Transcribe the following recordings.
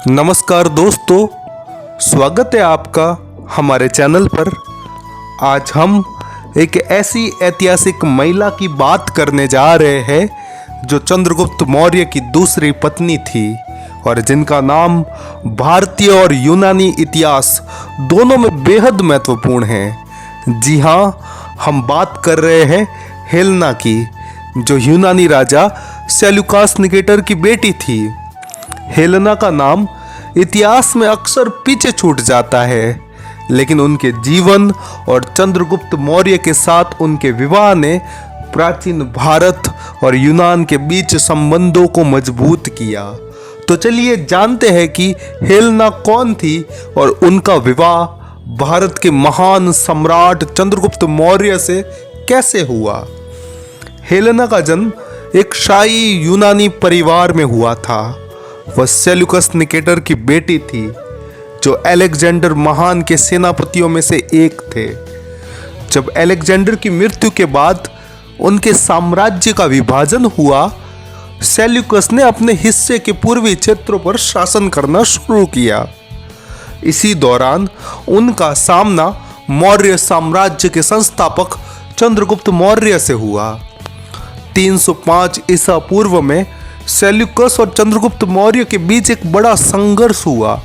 नमस्कार दोस्तों, स्वागत है आपका हमारे चैनल पर। आज हम एक ऐसी ऐतिहासिक महिला की बात करने जा रहे हैं जो चंद्रगुप्त मौर्य की दूसरी पत्नी थी और जिनका नाम भारतीय और यूनानी इतिहास दोनों में बेहद महत्वपूर्ण है। जी हाँ, हम बात कर रहे हैं हेलेना की, जो यूनानी राजा सेल्यूकस निकेटर की बेटी थी। हेलेना का नाम इतिहास में अक्सर पीछे छूट जाता है, लेकिन उनके जीवन और चंद्रगुप्त मौर्य के साथ उनके विवाह ने प्राचीन भारत और यूनान के बीच संबंधों को मजबूत किया। तो चलिए जानते हैं कि हेलेना कौन थी और उनका विवाह भारत के महान सम्राट चंद्रगुप्त मौर्य से कैसे हुआ। हेलेना का जन्म एक शाही यूनानी परिवार में हुआ था। वह सेल्यूकस निकेटर की बेटी थी, जो अलेक्जेंडर महान के सेनापतियों में से एक थे। जब अलेक्जेंडर की मृत्यु के बाद उनके साम्राज्य का विभाजन हुआ, सेल्यूकस ने अपने हिस्से के पूर्वी क्षेत्रों पर शासन करना शुरू किया। इसी दौरान उनका सामना मौर्य साम्राज्य के संस्थापक चंद्रगुप्त मौर्य से हुआ। 305 ईसा पूर्व में सेल्यूकस और चंद्रगुप्त मौर्य के बीच एक बड़ा संघर्ष हुआ,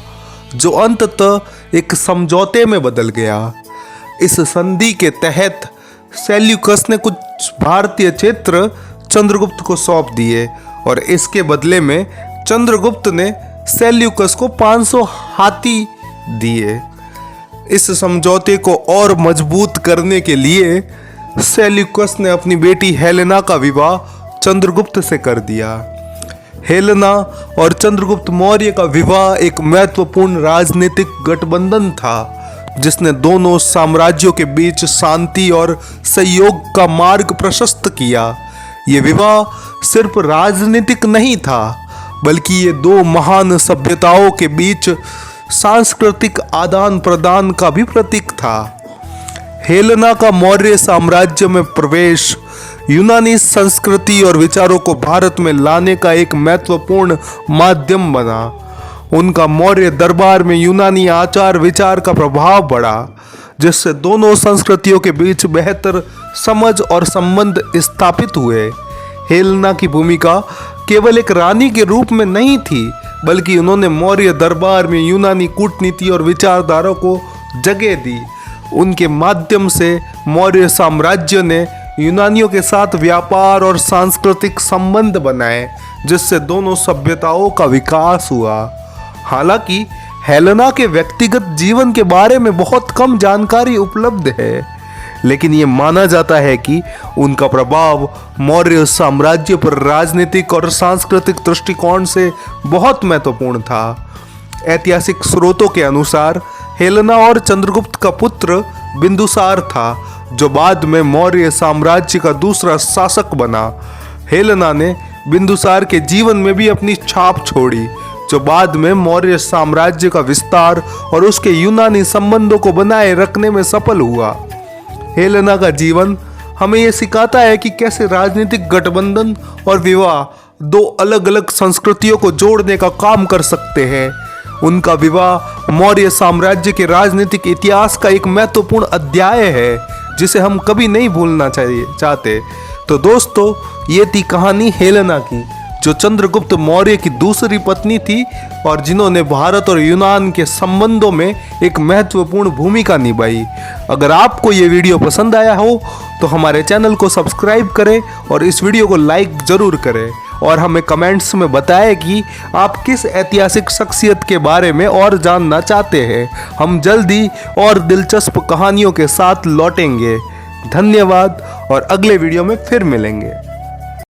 जो अंततः एक समझौते में बदल गया। इस संधि के तहत सेल्यूकस ने कुछ भारतीय क्षेत्र चंद्रगुप्त को सौंप दिए और इसके बदले में चंद्रगुप्त ने सेल्यूकस को 500 हाथी दिए। इस समझौते को और मजबूत करने के लिए सेल्यूकस ने अपनी बेटी हेलेना का विवाह चंद्रगुप्त से कर दिया। हेलेना और चंद्रगुप्त मौर्य का विवाह एक महत्वपूर्ण राजनीतिक गठबंधन था, जिसने दोनों साम्राज्यों के बीच शांति और सहयोग का मार्ग प्रशस्त किया। यह विवाह सिर्फ राजनीतिक नहीं था, बल्कि ये दो महान सभ्यताओं के बीच सांस्कृतिक आदान प्रदान का भी प्रतीक था। हेलेना का मौर्य साम्राज्य में प्रवेश यूनानी संस्कृति और विचारों को भारत में लाने का एक महत्वपूर्ण माध्यम बना। उनका मौर्य दरबार में यूनानी आचार विचार का प्रभाव बढ़ा, जिससे दोनों संस्कृतियों के बीच बेहतर समझ और संबंध स्थापित हुए। हेलेना की भूमिका केवल एक रानी के रूप में नहीं थी, बल्कि उन्होंने मौर्य दरबार में यूनानी कूटनीति और विचारधारा को जगह दी। उनके माध्यम से मौर्य साम्राज्य ने यूनानियों के साथ व्यापार और सांस्कृतिक संबंध बनाए, जिससे दोनों सभ्यताओं का विकास हुआ। हालांकि हेलेना के व्यक्तिगत जीवन के बारे में बहुत कम जानकारी उपलब्ध है, लेकिन ये माना जाता है कि उनका प्रभाव मौर्य साम्राज्य पर राजनीतिक और सांस्कृतिक दृष्टिकोण से बहुत महत्वपूर्ण था। ऐतिहासिक स्रोतों के अनुसार हेलेना और चंद्रगुप्त का पुत्र बिंदुसार था, जो बाद में मौर्य साम्राज्य का दूसरा शासक बना। हेलेना ने बिंदुसार के जीवन में भी अपनी छाप छोड़ी, जो बाद में मौर्य साम्राज्य का विस्तार और उसके यूनानी संबंधों को बनाए रखने में सफल हुआ। हेलेना का जीवन हमें यह सिखाता है कि कैसे राजनीतिक गठबंधन और विवाह दो अलग अलग संस्कृतियों को जोड़ने का काम कर सकते हैं। उनका विवाह मौर्य साम्राज्य के राजनीतिक इतिहास का एक महत्वपूर्ण अध्याय है, जिसे हम कभी नहीं भूलना चाहते। तो दोस्तों, ये थी कहानी हेलेना की, जो चंद्रगुप्त मौर्य की दूसरी पत्नी थी और जिन्होंने भारत और यूनान के संबंधों में एक महत्वपूर्ण भूमिका निभाई। अगर आपको ये वीडियो पसंद आया हो तो हमारे चैनल को सब्सक्राइब करें और इस वीडियो को लाइक ज़रूर करें और हमें कमेंट्स में बताएं कि आप किस ऐतिहासिक शख्सियत के बारे में और जानना चाहते हैं। हम जल्दी और दिलचस्प कहानियों के साथ लौटेंगे। धन्यवाद और अगले वीडियो में फिर मिलेंगे।